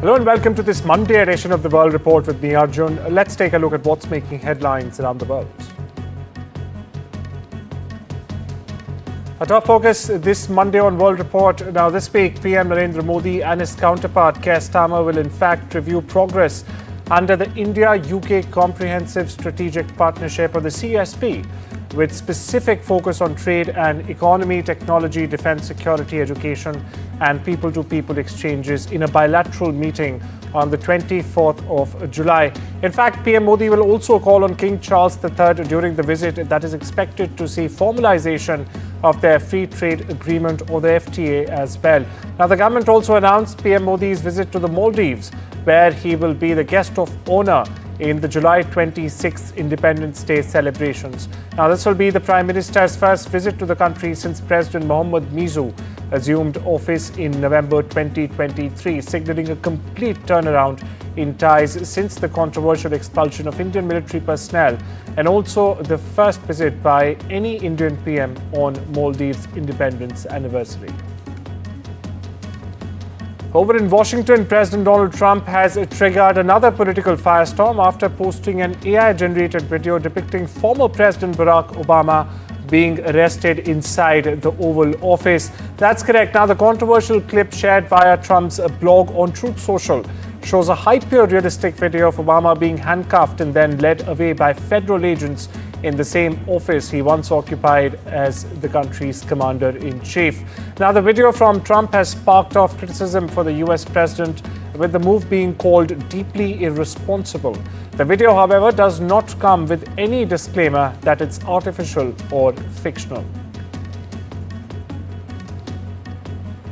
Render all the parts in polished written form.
Hello and welcome to this Monday edition of the World Report with me, Arjun. Let's take a look at what's making headlines around the world. Our top focus this Monday on World Report. Now this week, PM Mahendran Modi and his counterpart, Keir Starmer, will in fact review progress under the India-UK Comprehensive Strategic Partnership, or the CSP, with specific focus on trade and economy, technology, defence, security, education and people-to-people exchanges in a bilateral meeting on the 24th of July. In fact, PM Modi will also call on King Charles III during the visit that is expected to see formalization of their free trade agreement, or the FTA, as well. Now, the government also announced PM Modi's visit to the Maldives, where he will be the guest of honor in the July 26th Independence Day celebrations. Now, this will be the Prime Minister's first visit to the country since President Mohammad Mizu assumed office in November 2023, signaling a complete turnaround in ties since the controversial expulsion of Indian military personnel, and also the first visit by any Indian PM on Maldives' independence anniversary. Over in Washington, President Donald Trump has triggered another political firestorm after posting an AI-generated video depicting former President Barack Obama being arrested inside the Oval Office. That's correct. Now, the controversial clip shared via Trump's blog on Truth Social shows a hyper-realistic video of Obama being handcuffed and then led away by federal agents in the same office he once occupied as the country's commander-in-chief. Now, the video from Trump has sparked off criticism for the US president, with the move being called deeply irresponsible. The video, however, does not come with any disclaimer that it's artificial or fictional.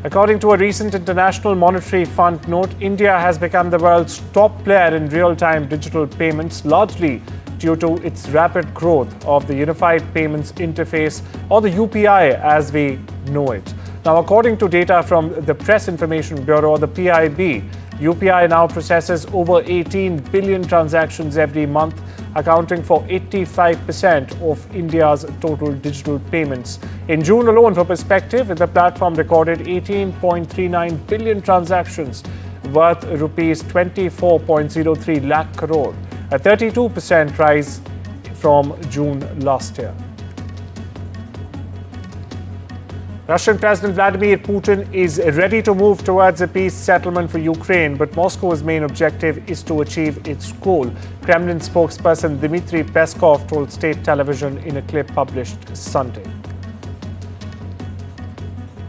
According to a recent International Monetary Fund note, India has become the world's top player in real-time digital payments, largely due to its rapid growth of the Unified Payments Interface, or the UPI as we know it. Now, according to data from the Press Information Bureau, or the PIB, UPI now processes over 18 billion transactions every month, accounting for 85% of India's total digital payments. In June alone, for perspective, the platform recorded 18.39 billion transactions worth rupees 24.03 lakh crore, a 32% rise from June last year. Russian President Vladimir Putin is ready to move towards a peace settlement for Ukraine, but Moscow's main objective is to achieve its goal, Kremlin spokesperson Dmitry Peskov told state television in a clip published Sunday.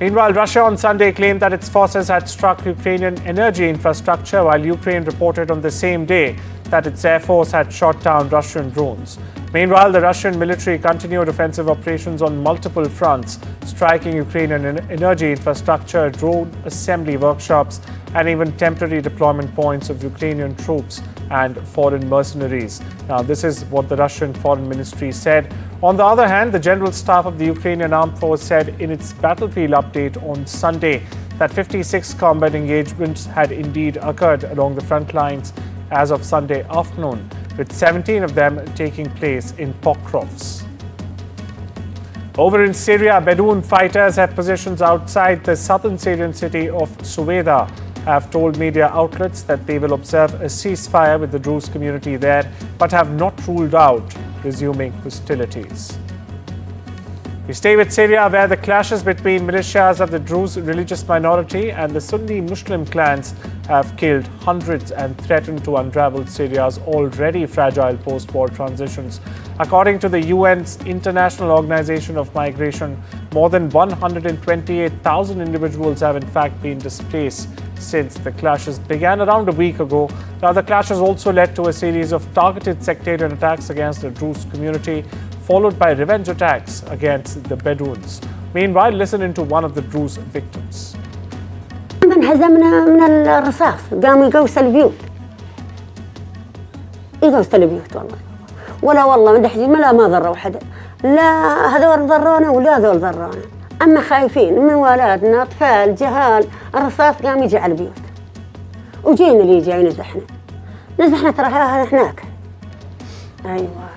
Meanwhile, Russia on Sunday claimed that its forces had struck Ukrainian energy infrastructure, while Ukraine reported on the same day that its air force had shot down Russian drones. Meanwhile, the Russian military continued offensive operations on multiple fronts, striking Ukrainian energy infrastructure, drone assembly workshops, and even temporary deployment points of Ukrainian troops and foreign mercenaries. Now, this is what the Russian Foreign Ministry said. On the other hand, the General Staff of the Ukrainian Armed Force said in its battlefield update on Sunday that 56 combat engagements had indeed occurred along the front lines as of Sunday afternoon, with 17 of them taking place in Pokrovsk. Over in Syria, Bedouin fighters have positions outside the southern Syrian city of Suweda have told media outlets that they will observe a ceasefire with the Druze community there, but have not ruled out resuming hostilities. We stay with Syria, where the clashes between militias of the Druze religious minority and the Sunni Muslim clans have killed hundreds and threatened to unravel Syria's already fragile post-war transitions. According to the UN's International Organization of Migration, more than 128,000 individuals have in fact been displaced since the clashes began around a week ago. Now, the clashes also led to a series of targeted sectarian attacks against the Druze community, followed by revenge attacks against the Bedouins. Meanwhile, listen into one of the Druze victims. انهزمنا من الرصاص، قاموا يقوسوا البيوت والله من دحين ما ضروا حدا، لا هذول ضرونا ولا هذول ضرونا، اما خايفين من ولادنا اطفال جهال، الرصاص قام يجي على البيوت وجينا اللي يجي نزحنا ترى هناك. ايوه.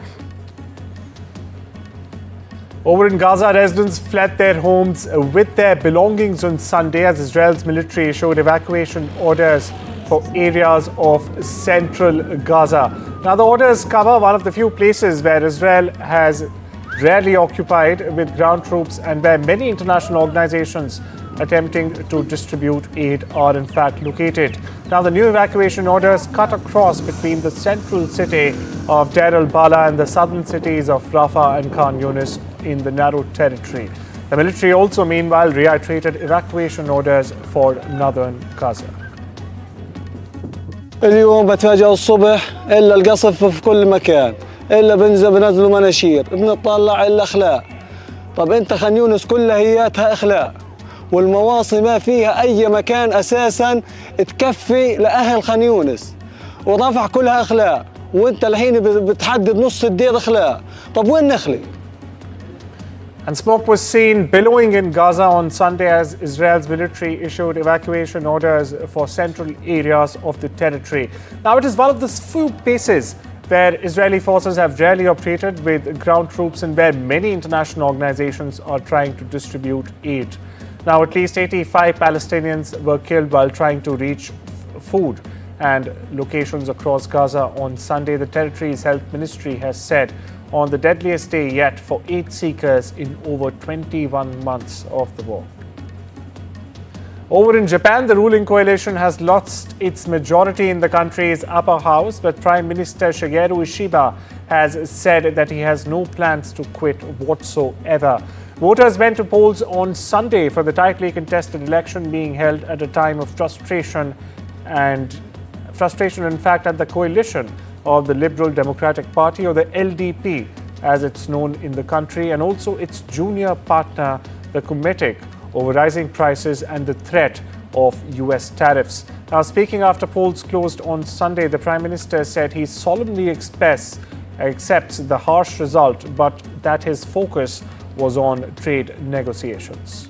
Over in Gaza, residents fled their homes with their belongings on Sunday as Israel's military issued evacuation orders for areas of central Gaza. Now, the orders cover one of the few places where Israel has rarely occupied with ground troops and where many international organizations attempting to distribute aid are in fact located. Now, the new evacuation orders cut across between the central city of Deir al-Bala and the southern cities of Rafah and Khan Yunis in the narrow territory. The military also, meanwhile, reiterated evacuation orders for northern Gaza. اليوم بتفاجئ الصبح إلا القصف في كل مكان، إلا بنزلوا مناشير، بنطلع إلا أخلاء. طب أنت خان يونس كلها هياتها أخلاء، والمواصي ما فيها أي مكان أساساً تكفي لأهل خان يونس، ورفح كلها أخلاء، وأنت الحين بتحدد نص الدير أخلاء، طب وين نخلي؟ And smoke was seen billowing in Gaza on Sunday as Israel's military issued evacuation orders for central areas of the territory. Now, it is one of the few places where Israeli forces have rarely operated with ground troops and where many international organizations are trying to distribute aid. Now, at least 85 Palestinians were killed while trying to reach food and locations across Gaza on Sunday. The territory's health ministry has said on the deadliest day yet for aid seekers in over 21 months of the war. Over in Japan, the ruling coalition has lost its majority in the country's upper house, but Prime Minister Shigeru Ishiba has said that he has no plans to quit whatsoever. Voters went to polls on Sunday for the tightly contested election being held at a time of frustration, in fact, at the coalition of the Liberal Democratic Party, or the LDP as it's known in the country, and also its junior partner, the Cometic, over rising prices and the threat of US tariffs. Now, speaking after polls closed on Sunday, the Prime Minister said he solemnly accepts the harsh result, but that his focus was on trade negotiations.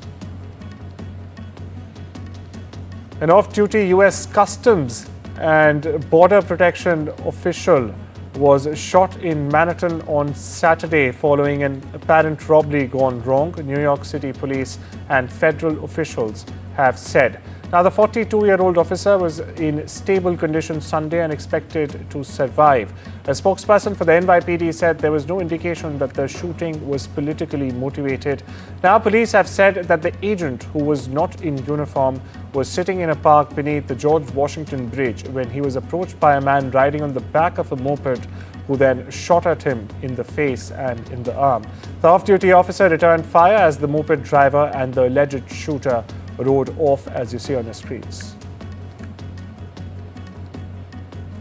An off-duty US Customs and Border Protection official was shot in Manhattan on Saturday following an apparent robbery gone wrong, New York City police and federal officials have said. Now, the 42-year-old officer was in stable condition Sunday and expected to survive. A spokesperson for the NYPD said there was no indication that the shooting was politically motivated. Now, police have said that the agent, who was not in uniform, was sitting in a park beneath the George Washington Bridge when he was approached by a man riding on the back of a moped, who then shot at him in the face and in the arm. The off-duty officer returned fire as the moped driver and the alleged shooter rode off, as you see on the screens.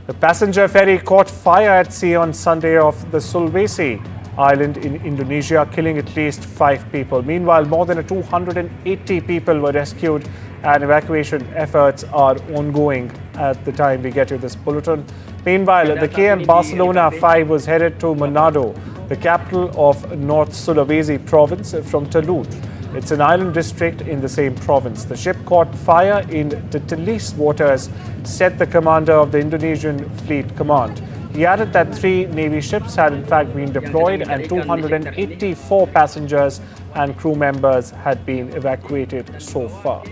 The passenger ferry caught fire at sea on Sunday off the Sulawesi island in Indonesia, killing at least 5 people. Meanwhile, more than 280 people were rescued and evacuation efforts are ongoing at the time we get you this bulletin. Meanwhile, the KM Barcelona 5 was headed to Manado, the capital of North Sulawesi province, from Talud. It's an island district in the same province. The ship caught fire in the Talis waters, said the commander of the Indonesian Fleet Command. He added that 3 Navy ships had in fact been deployed and 284 passengers and crew members had been evacuated so far.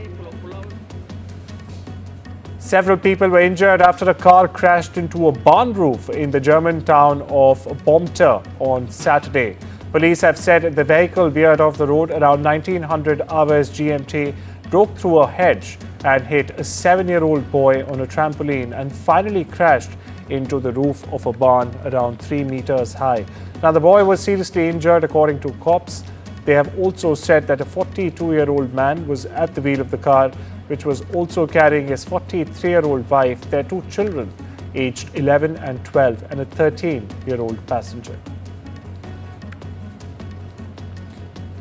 Several people were injured after a car crashed into a barn roof in the German town of Bomter on Saturday. Police have said the vehicle veered off the road around 1900 hours GMT, broke through a hedge and hit a 7-year-old boy on a trampoline and finally crashed into the roof of a barn around 3 meters high. Now, the boy was seriously injured according to cops. They have also said that a 42-year-old man was at the wheel of the car, which was also carrying his 43-year-old wife, their 2 children, aged 11 and 12, and a 13-year-old passenger.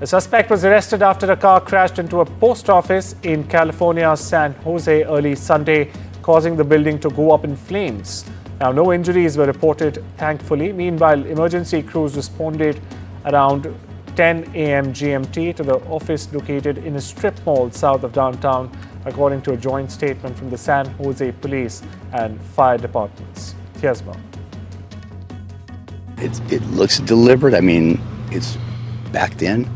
A suspect was arrested after a car crashed into a post office in California's San Jose early Sunday, causing the building to go up in flames. Now, no injuries were reported, thankfully. Meanwhile, emergency crews responded around 10 a.m. GMT to the office located in a strip mall south of downtown, according to a joint statement from the San Jose police and fire departments. Here's more. It looks deliberate. I mean, it's backed in,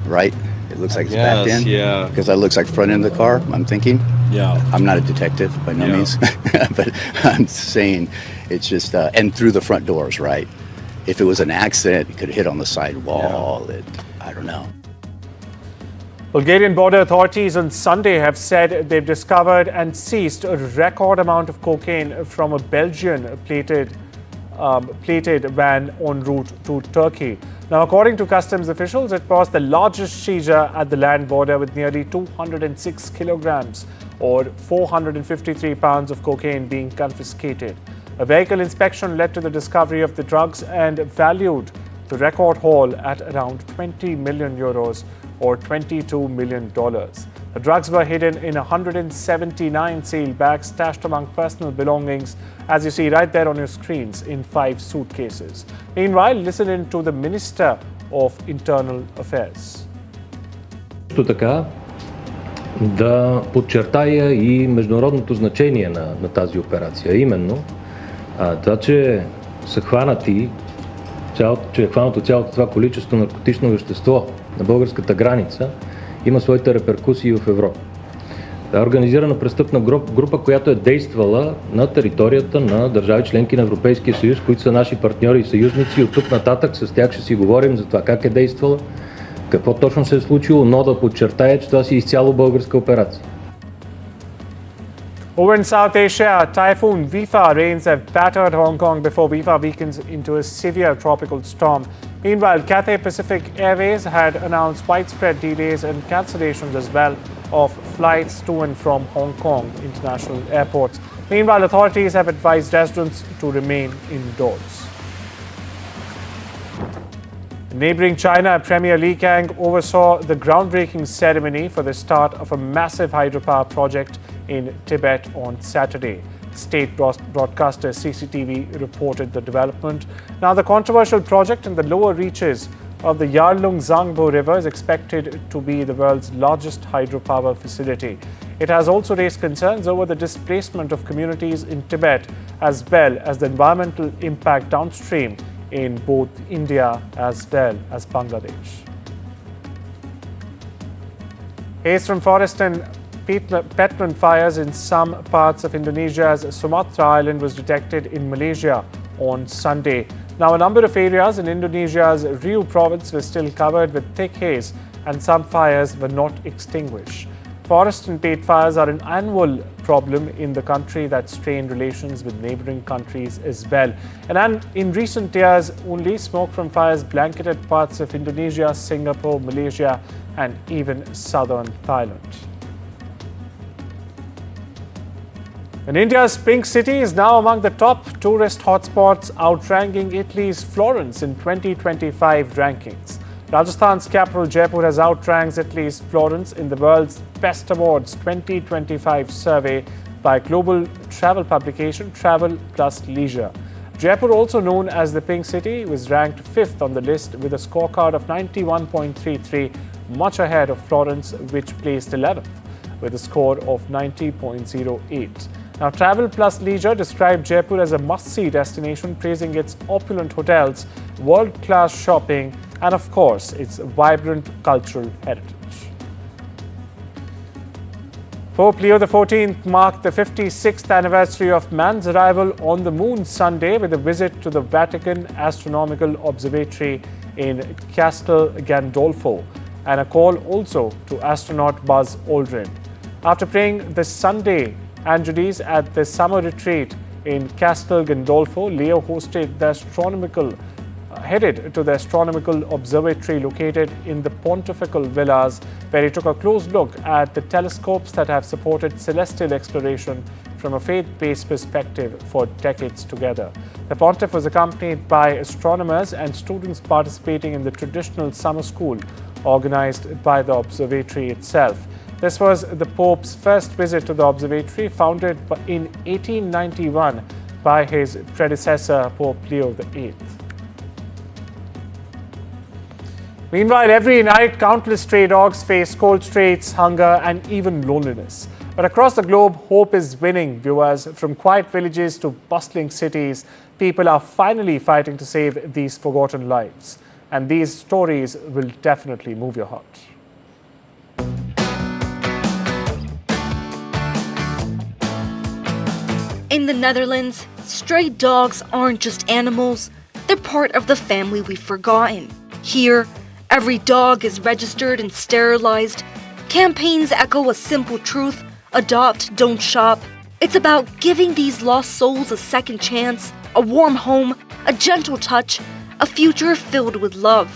right? It looks like it's backed in. Yeah. Because that looks like front end of the car, I'm thinking. Yeah. I'm not a detective by no means, but I'm saying it's just, and through the front doors, right? If it was an accident, it could hit on the side wall. I don't know. Bulgarian border authorities on Sunday have said they've discovered and seized a record amount of cocaine from a Belgian plated van en route to Turkey. Now, according to customs officials, it was the largest seizure at the land border, with nearly 206 kilograms or 453 pounds of cocaine being confiscated. A vehicle inspection led to the discovery of the drugs and valued the record haul at around 20 million euros or $22 million. The drugs were hidden in 179 sealed bags stashed among personal belongings, as you see right there on your screens, in 5 suitcases. Meanwhile, listen in to the Minister of Internal Affairs. Така да подчертая и международното значение на тази операция. Именно това, че са хванати че е хванато цялото това количество наркотично вещество на българската граница, има своите реперкусии в Европа. Това е организирана престъпна група, която е действала на територията на държави членки на Европейския съюз, които са наши партньори и съюзници. И от тук нататък с тях ще си говорим за това как е действала, какво точно се е случило, но да подчертая, че това си изцяло българска операция. Over in South Asia, Typhoon Vifa rains have battered Hong Kong before Vifa weakens into a severe tropical storm. Meanwhile, Cathay Pacific Airways had announced widespread delays and cancellations as well of flights to and from Hong Kong international airports. Meanwhile, authorities have advised residents to remain indoors. In neighbouring China, Premier Li Kang oversaw the groundbreaking ceremony for the start of a massive hydropower project in Tibet on Saturday. State broadcaster CCTV reported the development. Now, the controversial project in the lower reaches of the Yarlung-Zangbo River is expected to be the world's largest hydropower facility. It has also raised concerns over the displacement of communities in Tibet, as well as the environmental impact downstream in both India as well as Bangladesh. Haze from forest and peatland fires in some parts of Indonesia's Sumatra Island was detected in Malaysia on Sunday. Now, a number of areas in Indonesia's Riau province were still covered with thick haze, and some fires were not extinguished. Forest and peat fires are an annual problem in the country that strain relations with neighbouring countries as well. And in recent years, only smoke from fires blanketed parts of Indonesia, Singapore, Malaysia, and even southern Thailand. And India's Pink City is now among the top tourist hotspots, outranking Italy's Florence in 2025 rankings. Rajasthan's capital Jaipur has outranked Italy's Florence in the World's Best Awards 2025 survey by global travel publication Travel Plus Leisure. Jaipur, also known as the Pink City, was ranked 5th on the list with a scorecard of 91.33, much ahead of Florence, which placed 11th with a score of 90.08. Now, Travel Plus Leisure described Jaipur as a must-see destination, praising its opulent hotels, world-class shopping, and of course, its vibrant cultural heritage. Pope Leo XIV marked the 56th anniversary of man's arrival on the moon Sunday with a visit to the Vatican Astronomical Observatory in Castel Gandolfo and a call also to astronaut Buzz Aldrin. After praying the Sunday Angeles at the summer retreat in Castel Gandolfo, Leo headed to the astronomical observatory located in the Pontifical Villas, where he took a close look at the telescopes that have supported celestial exploration from a faith-based perspective for decades together. The Pontiff was accompanied by astronomers and students participating in the traditional summer school organized by the observatory itself. This was the Pope's first visit to the observatory, founded in 1891 by his predecessor, Pope Leo VIII. Meanwhile, every night, countless stray dogs face cold straits, hunger, and even loneliness. But across the globe, hope is winning, viewers. From quiet villages to bustling cities, people are finally fighting to save these forgotten lives. And these stories will definitely move your heart. the Netherlands, stray dogs aren't just animals, they're part of the family we've forgotten. Here, every dog is registered and sterilized. Campaigns echo a simple truth: adopt, don't shop. It's about giving these lost souls a second chance, a warm home, a gentle touch, a future filled with love.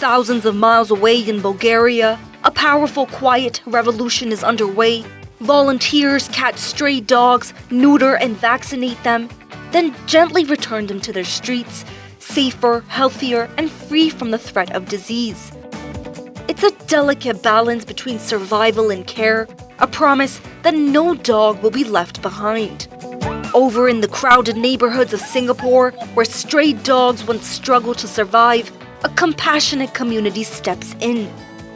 Thousands of miles away in Bulgaria, a powerful, quiet revolution is underway. Volunteers catch stray dogs, neuter and vaccinate them, then gently return them to their streets, safer, healthier, and free from the threat of disease. It's a delicate balance between survival and care, a promise that no dog will be left behind. Over in the crowded neighborhoods of Singapore, where stray dogs once struggled to survive, a compassionate community steps in.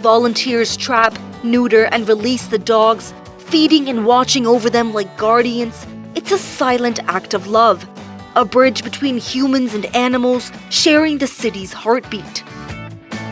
Volunteers trap, neuter, and release the dogs, feeding and watching over them like guardians. It's a silent act of love, a bridge between humans and animals, sharing the city's heartbeat.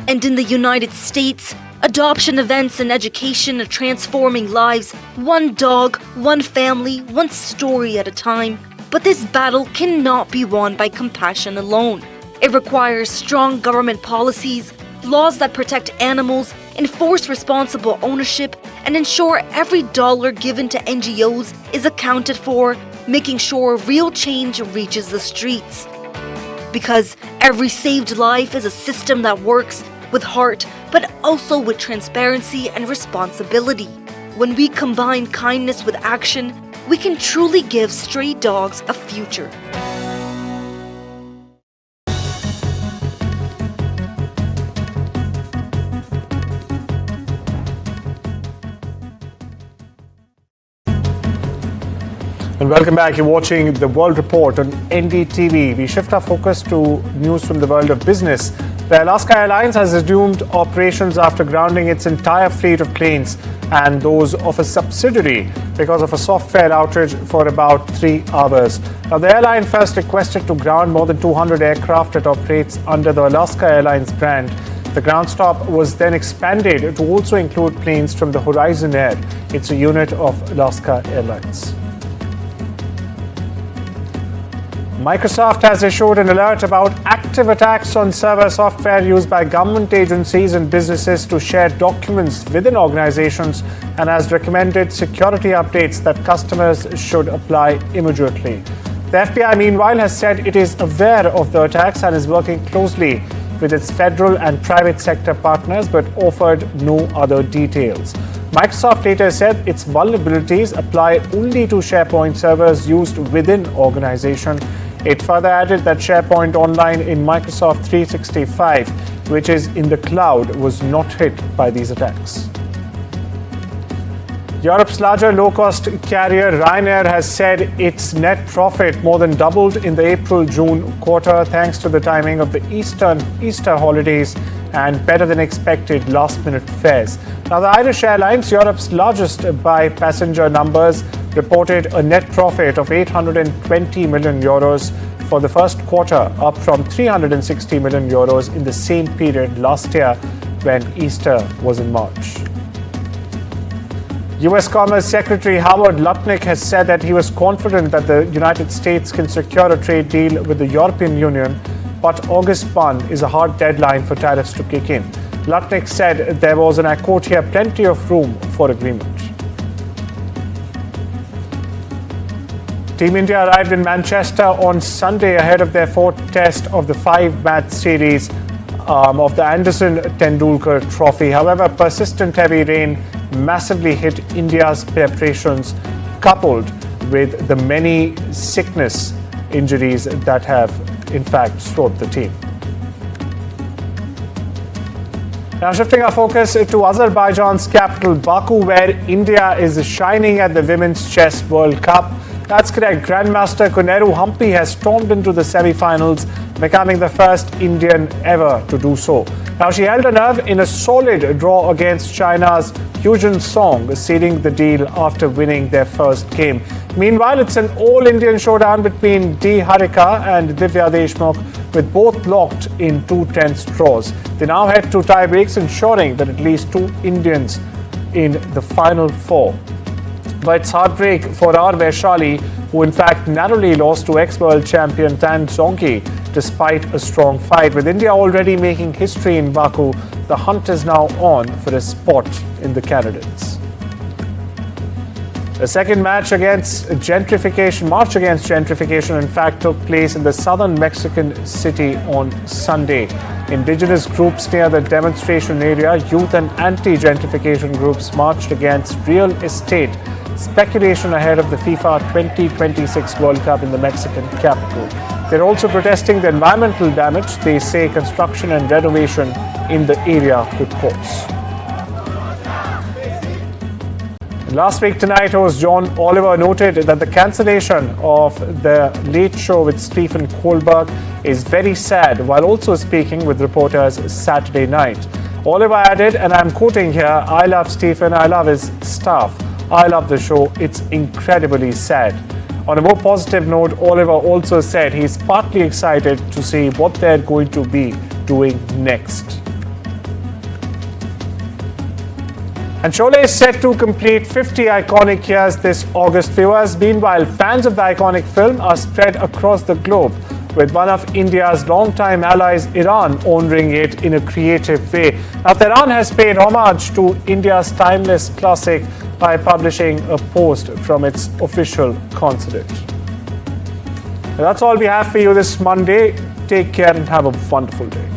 And in the United States, adoption events and education are transforming lives, one dog, one family, one story at a time. But this battle cannot be won by compassion alone. It requires strong government policies, laws that protect animals, enforce responsible ownership, and ensure every dollar given to NGOs is accounted for, making sure real change reaches the streets. Because every saved life is a system that works with heart, but also with transparency and responsibility. When we combine kindness with action, we can truly give stray dogs a future. And welcome back. You're watching The World Report on NDTV. We shift our focus to news from the world of business. The Alaska Airlines has resumed operations after grounding its entire fleet of planes and those of a subsidiary because of a software outage for about 3 hours. Now, the airline first requested to ground more than 200 aircraft that operates under the Alaska Airlines brand. The ground stop was then expanded to also include planes from the Horizon Air. It's a unit of Alaska Airlines. Microsoft has issued an alert about active attacks on server software used by government agencies and businesses to share documents within organizations and has recommended security updates that customers should apply immediately. The FBI, meanwhile, has said it is aware of the attacks and is working closely with its federal and private sector partners, but offered no other details. Microsoft later said its vulnerabilities apply only to SharePoint servers used within organization. It further added that SharePoint Online in Microsoft 365, which is in the cloud, was not hit by these attacks. Europe's larger low-cost carrier Ryanair has said its net profit more than doubled in the April-June quarter thanks to the timing of the Easter holidays and better than expected last-minute fares. Now, the Irish Airlines, Europe's largest by passenger numbers, reported a net profit of €820 million for the first quarter, up from €360 million in the same period last year when Easter was in March. U.S. Commerce Secretary Howard Lutnick has said that he was confident that the United States can secure a trade deal with the European Union, but August 1 is a hard deadline for tariffs to kick in. Lutnick said there was, and I quote here, plenty of room for agreement. Team India arrived in Manchester on Sunday ahead of their fourth test of the 5-match series of the Anderson Tendulkar Trophy. However, persistent heavy rain massively hit India's preparations, coupled with the many sickness injuries that have, in fact, slowed the team. Now, shifting our focus to Azerbaijan's capital, Baku, where India is shining at the Women's Chess World Cup. That's correct. Grandmaster Koneru Humphrey has stormed into the semi-finals, becoming the first Indian ever to do so. Now, she held a nerve in a solid draw against China's Hyujin Song, sealing the deal after winning their first game. Meanwhile, it's an all-Indian showdown between D. Harika and Divya Deshmukh, with both locked in 2 tense draws. They now head to tie breaks, ensuring that at least 2 Indians in the final 4. But it's heartbreak for our Vaishali, who in fact narrowly lost to ex-world champion Tan Zonki despite a strong fight. With India already making history in Baku, the hunt is now on for a spot in the candidates. The second march against gentrification, in fact, took place in the southern Mexican city on Sunday. Indigenous groups near the demonstration area, youth and anti-gentrification groups marched against real estate speculation ahead of the FIFA 2026 World Cup in the Mexican capital. They're also protesting the environmental damage they say construction and renovation in the area could cause. Last week tonight, host John Oliver noted that the cancellation of the Late Show with Stephen Colbert is very sad, while also speaking with reporters Saturday night. Oliver added, and I'm quoting here, "I love Stephen, I love his staff, I love the show, it's incredibly sad." On a more positive note, Oliver also said he's partly excited to see what they're going to be doing next. And Sholay is set to complete 50 iconic years this August, viewers. Meanwhile, fans of the iconic film are spread across the globe, with one of India's longtime allies, Iran, honouring it in a creative way. Now, Tehran has paid homage to India's timeless classic by publishing a post from its official consulate. That's all we have for you this Monday. Take care and have a wonderful day.